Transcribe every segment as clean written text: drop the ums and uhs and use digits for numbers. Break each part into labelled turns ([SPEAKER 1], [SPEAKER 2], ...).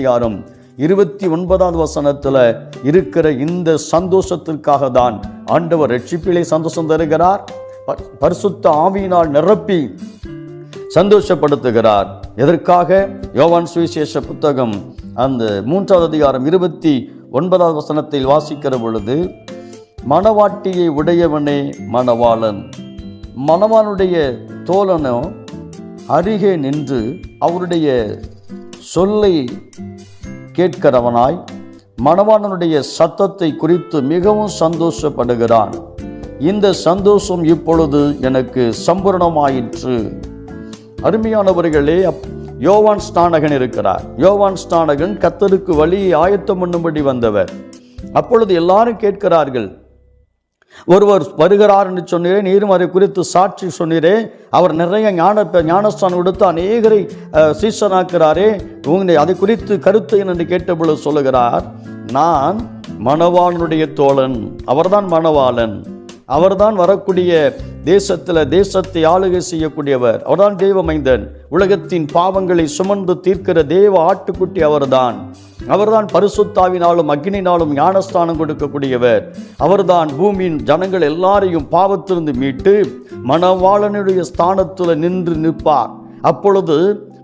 [SPEAKER 1] அதிகாரம் 29 இருக்கிற இந்த சந்தோஷத்திற்காக தான் ஆண்டவர் ரட்சிப்பிலே சந்தோஷம் தருகிறார். பரிசுத்த ஆவியினால் நிரப்பி சந்தோஷப்படுத்துகிறார். எதற்காக? யோவான் சுவிசேஷ புத்தகம் அந்த 3 அதிகாரம் 29 வாசிக்கிற பொழுது, மணவாட்டியை உடையவனே மணவாளன். மணவானுடைய தோழனோ அருகே நின்று அவருடைய சொல்லை கேட்கிறவனாய் மணவாளனுடைய சத்தத்தை குறித்து மிகவும் சந்தோஷப்படுகிறான். இந்த சந்தோஷம் இப்பொழுது எனக்கு சம்பூர்ணமாயிற்று. அருமையானவர்களே, யோவான் ஸ்நானகன் இருக்கிறார். யோவான் ஸ்நானகன் கர்த்தருக்கு வழியை ஆயத்தம் பண்ணும்படி வந்தவர். அப்பொழுது எல்லாரும் கேட்கிறார்கள், ஒருவர் வருகிறார் என்று சொன்னீரே, நீரும் அதை குறித்து சாட்சி சொன்னீரே, அவர் நிறைய ஞானஸ்தானம் கொடுத்து அநேகரை சீஷனாக்கிறாரே, அதை குறித்து கருத்து என்று கேட்டபொழுது சொல்லுகிறார், நான் மணவாளனுடைய தோழன், அவர்தான் மணவாளன், அவர்தான் வரக்கூடிய தேசத்தை ஆளுகை செய்யக்கூடியவர், அவர்தான் தெய்வமைந்தன், உலகத்தின் பாவங்களை சுமந்து தீர்க்கிற தேவ ஆட்டுக்குட்டி அவர்தான் பரிசுத்தாவினாலும் அக்னினாலும் ஞானஸ்தானம் கொடுக்கக்கூடியவர், அவர்தான் பூமியின் ஜனங்கள் எல்லாரையும் பாவத்திலிருந்து மீட்டு மணவாளனுடைய ஸ்தானத்தில் நின்று நிற்பார். அப்பொழுது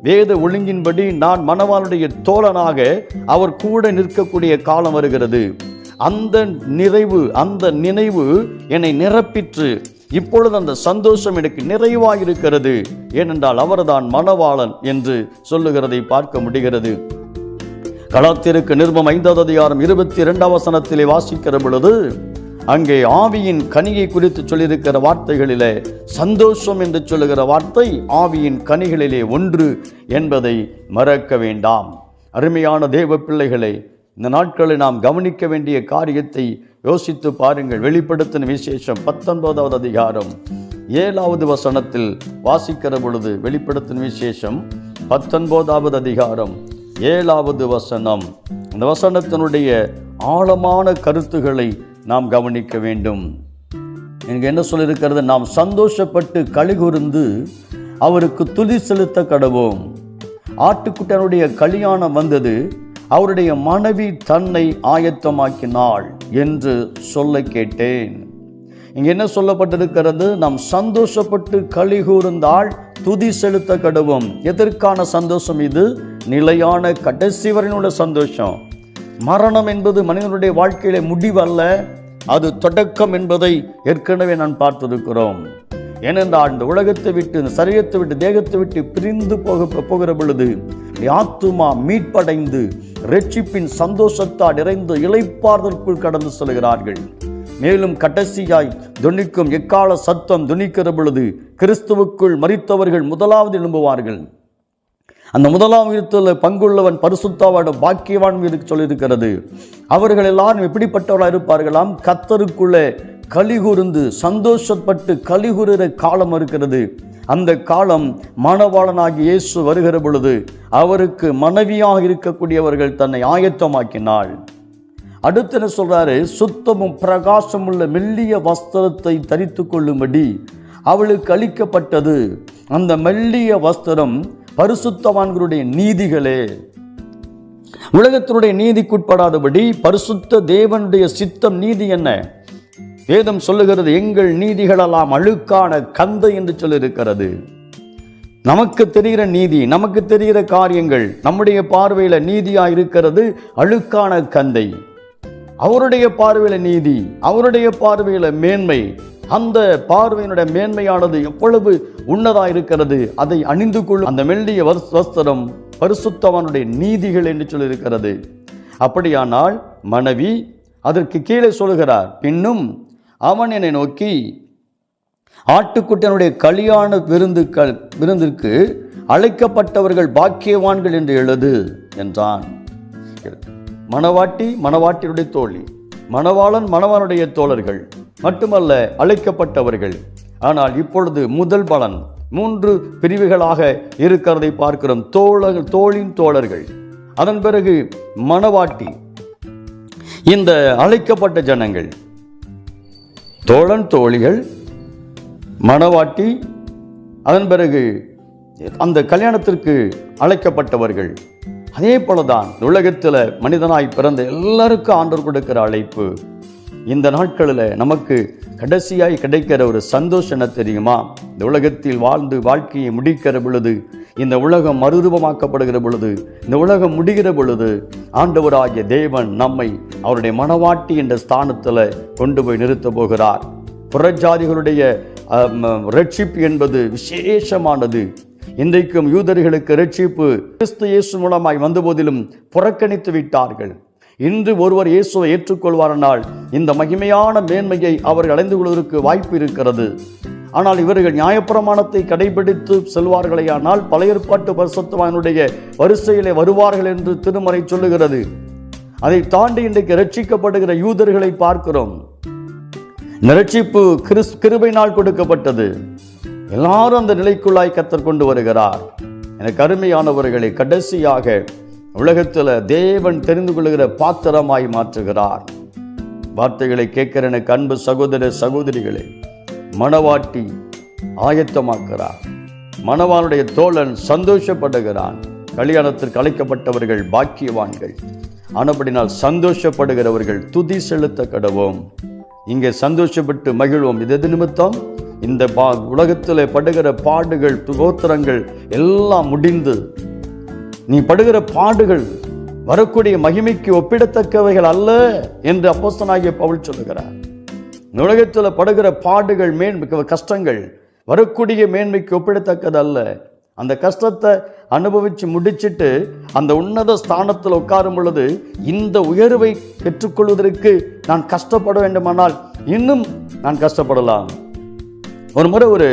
[SPEAKER 1] வேத ஒழுங்கின்படி நான் மணவாளனுடைய தோழனாக அவர் கூட நிற்கக்கூடிய காலம் வருகிறது. அந்த நினைவு என்னை நிரப்பிற்று. இப்பொழுது அந்த சந்தோஷம் எனக்கு நிறைவாக இருக்கிறது. ஏனென்றால் அவர்தான் மணவாளன் என்று சொல்லுகிறதை பார்க்க முடிகிறது. கலாத்தியருக்கு நிருபம் 5 அதிகாரம் 22 வாசிக்கிற பொழுது, அங்கே ஆவியின் கனியை குறித்து சொல்லியிருக்கிற வார்த்தைகளிலே சந்தோஷம் என்று சொல்லுகிற வார்த்தை ஆவியின் கனிகளிலே ஒன்று என்பதை மறக்க வேண்டாம். அருமையான தேவ பிள்ளைகளை, இந்த நாட்களில் நாம் கவனிக்க வேண்டிய காரியத்தை யோசித்து பாருங்கள். வெளிப்படுத்தின விசேஷம் 19 அதிகாரம் 7 வாசிக்கிற பொழுது, வெளிப்படுத்தின விசேஷம் 19 அதிகாரம் 7 இந்த வசனத்தினுடைய ஆழமான கருத்துக்களை நாம் கவனிக்க வேண்டும். எனக்கு என்ன சொல்லியிருக்கிறது? நாம் சந்தோஷப்பட்டு களிகூர்ந்து அவருக்கு துதி செலுத்த கடவோம். ஆட்டுக்குட்டனுடைய கல்யாணம் வந்தது, அவருடைய மனைவி தன்னை ஆயத்தமாக்கினாள் என்று சொல்ல கேட்டேன். இங்கே என்ன சொல்லப்பட்டிருக்கிறது? நாம் சந்தோஷப்பட்டு களிகூர்ந்தால் துதி செலுத்த கடவோம். எதற்கான சந்தோஷம் இது? நிலையான கடைசி வரையினுள்ள சந்தோஷம். மரணம் என்பது மனிதனுடைய வாழ்க்கையில முடிவல்ல, அது தொடக்கம் என்பதை ஏற்கனவே நான் பார்த்திருக்கிறோம். ஏனென்றால் இந்த உலகத்தை விட்டு, இந்த சரீரத்தை விட்டு, தேகத்தை விட்டு பிரிந்து போகிற பொழுது ஆத்துமா மீட்படைந்து ரட்சிப்பின் சந்தோஷத்தால் நிறைந்து இளைப்பாறுதலுக்குள் கடந்து செல்கிறார்கள். மேலும் கடைசியாய் துணிக்கும் எக்கால சத்தம் துணிக்கிற பொழுது கிறிஸ்துவுக்குள் மரித்தவர்கள் முதலாவது எழும்புவார்கள். அந்த முதலாம் உயிர்த்தெழுதலில் பங்குள்ளவன் பரிசுத்தவான் பாக்கியவான் சொல்லியிருக்கிறது. அவர்கள் எல்லாரும் எப்படிப்பட்டவர்களாக இருப்பார்களாம்? கர்த்தருக்குள்ளே கலிகூர்ந்து சந்தோஷப்பட்டு கலிகூறுகிற காலம் இருக்கிறது. அந்த காலம் மணவாளனாகி இயேசு வருகிற பொழுது அவருக்கு மனைவியாக இருக்கக்கூடியவர்கள் தன்னை ஆயத்தமாக்கினாள். அடுத்து என்ன சொல்றாரு? சுத்தமும் பிரகாசம் உள்ள மெல்லிய வஸ்திரத்தை தரித்து கொள்ளும்படி அவளுக்கு அளிக்கப்பட்டது. அந்த மெல்லிய வஸ்திரம் பரிசுத்தவான்களுடைய நீதிகளே. உலகத்தினுடைய நீதிக்குட்படாதபடி பரிசுத்த தேவனுடைய சித்தம் நீதி என்ன? வேதம் சொல்லுகிறது, எங்கள் நீதிகளெல்லாம் அழுக்கான கந்தை என்று சொல்லியிருக்கிறது. நமக்கு தெரிகிற நீதி, நமக்கு தெரிகிற காரியங்கள் நம்முடைய பார்வையில நீதியா இருக்கிறது அழுக்கான கந்தை. அவருடைய பார்வையில நீதி, அவருடைய பார்வையில மேன்மை. அந்த பார்வையினுடைய மேன்மையானது எவ்வளவு உன்னதா இருக்கிறது. அதை அணிந்து கொள்ளும் அந்த மெல்லிய வஸ்திரம் பரிசுத்தவானுடைய நீதிகள் என்று சொல்லியிருக்கிறது. அப்படியானால் மனைவி அதற்கு கீழே சொல்லுகிறார், பின்னும் அவன் என்னை நோக்கி, ஆட்டுக்குட்டனுடைய கல்யாண விருந்திற்கு அழைக்கப்பட்டவர்கள் பாக்கியவான்கள் என்று எழுது என்றான். மணவாட்டி மணவாட்டியுடைய தோழி, மணவாளன் மணவாளுடைய தோழர்கள் மட்டுமல்ல, அழைக்கப்பட்டவர்கள். ஆனால் இப்பொழுது முதல் பலன் 3 பிரிவுகளாக இருக்கிறதை பார்க்கிறோம். தோழின் தோழர்கள், அதன் பிறகு மணவாட்டி, இந்த அழைக்கப்பட்ட ஜனங்கள், தோழன் தோழிகள், மணவாட்டி, அதன் பிறகு அந்த கல்யாணத்திற்கு அழைக்கப்பட்டவர்கள். அதே போலதான் உலகத்தில் மனிதனாய் பிறந்த எல்லாருக்கும் ஆண்டவர் கொடுக்கிற அழைப்பு. இந்த நாட்களில் நமக்கு கடைசியாய் கிடைக்கிற ஒரு சந்தோஷம் என்ன தெரியுமா? இந்த உலகத்தில் வாழ்ந்து வாழ்க்கையை முடிக்கிற பொழுது, இந்த உலகம் மறுரூபமாக்கப்படுகிற பொழுது, இந்த உலகம் முடிகிற பொழுது, ஆண்டவராகிய தேவன் நம்மை அவருடைய மனவாட்டி என்ற ஸ்தானத்தில் கொண்டு போய் நிறுத்த போகிறார். புறஜாதிகளுடைய ரட்சிப்பு என்பது விசேஷமானது. இன்றைக்கும் யூதர்களுக்கு ரட்சிப்பு கிறிஸ்து இயேசு மூலமாய் வந்த போதிலும் புறக்கணித்து விட்டார்கள். இன்று ஒருவர் இயேசுவை ஏற்றுக்கொள்வாரானால் இந்த மகிமையான மேன்மையை அவர்கள் அடைந்து கொள்வதற்கு வாய்ப்பு இருக்கிறது. ஆனால் இவர்கள் நியாயப்பிரமாணத்தை கடைபிடித்து செல்வார்களேயானால் பழைய ஏற்பாட்டு பரிசுத்தவானுடைய வரிசையிலே வருவார்கள் என்று திருமறை சொல்லுகிறது. அதை தாண்டி இன்றைக்கு ரட்சிக்கப்படுகிற யூதர்களை பார்க்கிறோம். இந்த ரட்சிப்பு கிருபையினால் கொடுக்கப்பட்டது. எல்லாரும் அந்த நிலைக்குள்ளாய் கர்த்தர் கொண்டு வருகிறார். எனக்கு அருமையானவர்களை, கடைசியாக உலகத்தில் தேவன் தெரிந்து கொள்ளுகிற பாத்திரமாய் மாற்றுகிறார். வார்த்தைகளை கேட்கிற எனக்கு அன்பு சகோதர சகோதரிகளை, மணவாட்டி ஆயத்தமாக்குறார். மணவானுடைய தோழன் சந்தோஷப்படுகிறான். கல்யாணத்திற்கு அழைக்கப்பட்டவர்கள் பாக்கியவான்கள். ஆனபடினால் சந்தோஷப்படுகிறவர்கள் துதி செலுத்த கடவோம். இங்கே சந்தோஷப்பட்டு மகிழ்வோம். இது நிமித்தம் இந்த உலகத்தில் படுகிற பாடுகள் துரோத்திரங்கள் எல்லாம் முடிந்து, நீ படுகிற பாடுகள் வரக்கூடிய மகிமைக்கு ஒப்பிடத்தக்கவைகள் அல்ல என்று அப்போஸ்தலனாகிய பவுல் சொல்லுகிறார். உலகத்தில் படுகிற பாடுகள் கஷ்டங்கள் வரக்கூடிய மேன்மைக்கு ஒப்பிடத்தக்கது அல்ல. அந்த கஷ்டத்தை அனுபவிச்சு முடிச்சிட்டு அந்த உன்னத ஸ்தானத்தில் உட்காரும் பொழுது இந்த உயர்வை பெற்றுக்கொள்வதற்கு நான் கஷ்டப்பட வேண்டுமானால் இன்னும் நான் கஷ்டப்படலாம். ஒரு முறை ஒரு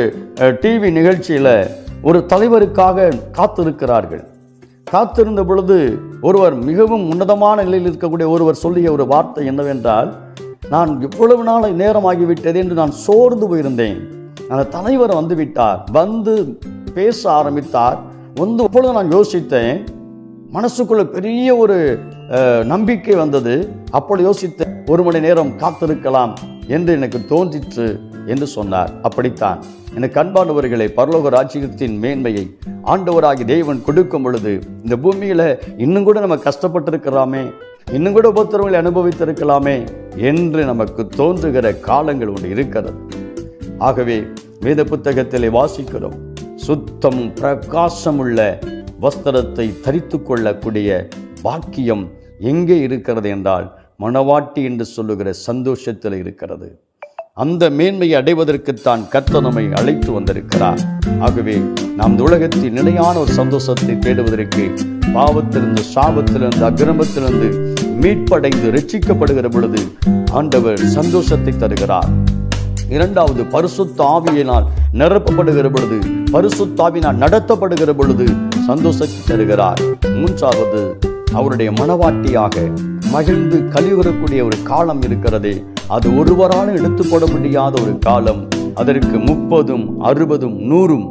[SPEAKER 1] டிவி நிகழ்ச்சியில் ஒரு தலைவருக்காக காத்திருக்கிறார்கள். காத்திருந்த பொழுது ஒருவர், மிகவும் உன்னதமான நிலையில் இருக்கக்கூடிய ஒருவர் சொல்லிய ஒரு வார்த்தை என்னவென்றால், நான் இவ்வளவு நாள் நேரமாகிவிட்டது என்று நான் சோர்ந்து போயிருந்தேன். அந்த தலைவர் வந்து விட்டார், வந்து பேச ஆரம்பித்தார். அப்பொழுது நான் யோசித்தேன், மனசுக்குள்ள பெரிய ஒரு நம்பிக்கை வந்தது. அப்பொழுது யோசித்தேன், 1 மணி நேரம் காத்திருக்கலாம் என்று எனக்கு தோன்றிற்று என்று சொன்னார். அப்படித்தான் எனக்கு அன்பானவர்களை, பரலோக ராஜ்யத்தின் மேன்மையை ஆண்டவராகி தேவன் கொடுக்கும் பொழுது இந்த பூமியில இன்னும் கூட நம்ம கஷ்டப்பட்டிருக்கலாமே, இன்னும் கூட உபத்திரவங்களை அனுபவித்திருக்கலாமே என்று நமக்கு தோன்றுகிற காலங்கள் ஒன்று இருக்கிறது. ஆகவே வேத புத்தகத்திலே வாசிக்கிறோம், சுத்தமும் பிரகாசமுள்ள வஸ்திரத்தை தரித்து கொள்ளக்கூடிய பாக்கியம் எங்கே இருக்கிறது என்றால் மணவாட்டி என்று சொல்லுகிற சந்தோஷத்தில் இருக்கிறது. அந்த மேன்மையை அடைவதற்குத்தான் கர்த்தர் நம்மை அழைத்து வந்திருக்கிறார். ஆகவே நாம் உலகத்தில் நிலையான ஒரு சந்தோஷத்தை தேடுவதற்கு பாவத்திலிருந்து, சாபத்திலிருந்து, அக்கிரமத்திலிருந்து மீட்படைந்து ரட்சிக்கப்படுகிற பொழுது ஆண்டவர் சந்தோஷத்தை தருகிறார். 2வது, பரிசுத்த ஆவியினால் நிரப்பப்படுகிற பொழுது, பரிசுத்த ஆவியினால் நடத்தப்படுகிற பொழுது சந்தோஷத்தை தருகிறார். 3வது, அவருடைய மனவாட்டியாக மகிழ்ந்து கழிவரக்கூடிய ஒரு காலம் இருக்கிறதே, அது ஒருவராலும் எடுத்து போட முடியாத ஒரு காலம். அதற்கு 30, 60, 100,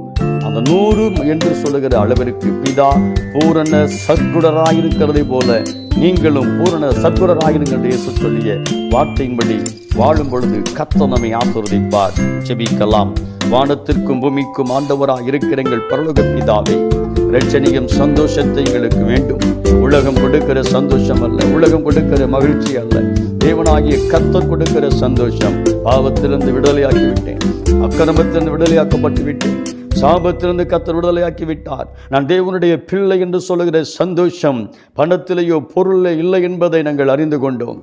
[SPEAKER 1] அந்த 100 என்று சொல்லுகிற அளவிற்கு பிதா பூரண சத்குணராயிருக்கிறதை போல நீங்களும் பூரண சத்குணராயிருங்கள் இயேசு சொல்லிய வார்த்தையின்படி வாழும் பொழுது கர்த்தர் நம்மை ஆசீர்வதிப்பார். ஜெபிக்கலாம். வானத்திற்கும் பூமிக்கும் ஆண்டவராய் இருக்கிற எங்கள் பரலோக பிதாவே, இரட்சணியம் சந்தோஷத்தை எங்களுக்கு வேண்டும். உலகம் கொடுக்கிற சந்தோஷம் அல்ல, உலகம் கொடுக்கிற மகிழ்ச்சி அல்ல, தேவனாகிய கர்த்தர் கொடுக்கிற சந்தோஷம். பாவத்திலிருந்து விடுதலையாக்கி விட்டேன், அக்கிரமத்திலிருந்து விடுதலையாக்கப்பட்டு விட்டேன், சாபத்திலிருந்து கர்த்தர் விடுதலையாக்கி விட்டார். நான் தேவனுடைய பிள்ளை என்று சொல்லுகிற சந்தோஷம் பணத்திலேயோ பொருளே இல்லை என்பதை நாங்கள் அறிந்து கொண்டோம்.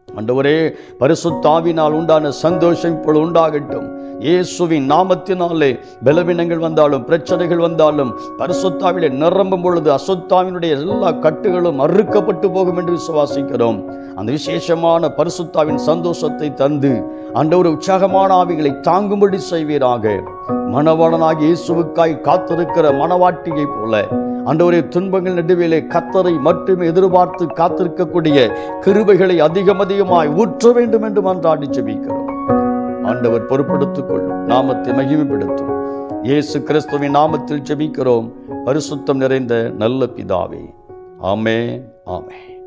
[SPEAKER 1] ஆண்டவரே, பரிசுத்த ஆவியினால் உண்டான சந்தோஷம் இப்பொழுது உண்டாகட்டும். இயேசுவின் நாமத்தினாலே பலவீனங்கள் வந்தாலும், பிரச்சனைகள் வந்தாலும், பரிசுத்த ஆவியிலே நிரம்பும் பொழுது அசுத்தாவினுடைய எல்லா கட்டுகளும் அறுக்கப்பட்டு போகும் என்று விசுவாசிக்கிறோம். அந்த விசேஷமான பரிசுத்தாவின் சந்தோஷத்தை தந்து ஆண்டவர் உற்சாகமான ஆவிகளை தாங்கும்படி செய்வீராக. மணவாளனாகிய இயேசுவுக்காய் காத்திருக்கிற மணவாட்டியை போல ஆண்டவரே, துன்பங்கள் நடுவிலே கர்த்தரை மட்டுமே எதிர்பார்த்து காத்திருக்கக்கூடிய கிருபைகளை அதிகமாய் ஊற்ற வேண்டும் என்று மன்றாடி ஜெபிக்கிறோம். ஆண்டவர் பொறுப்படுத்திக் கொள்ளும், நாமத்தை மகிமைப்படுத்தும். இயேசு கிறிஸ்துவின் நாமத்தில் ஜெபிக்கிறோம், பரிசுத்தம் நிறைந்த நல்ல பிதாவே. ஆமென், ஆமென்.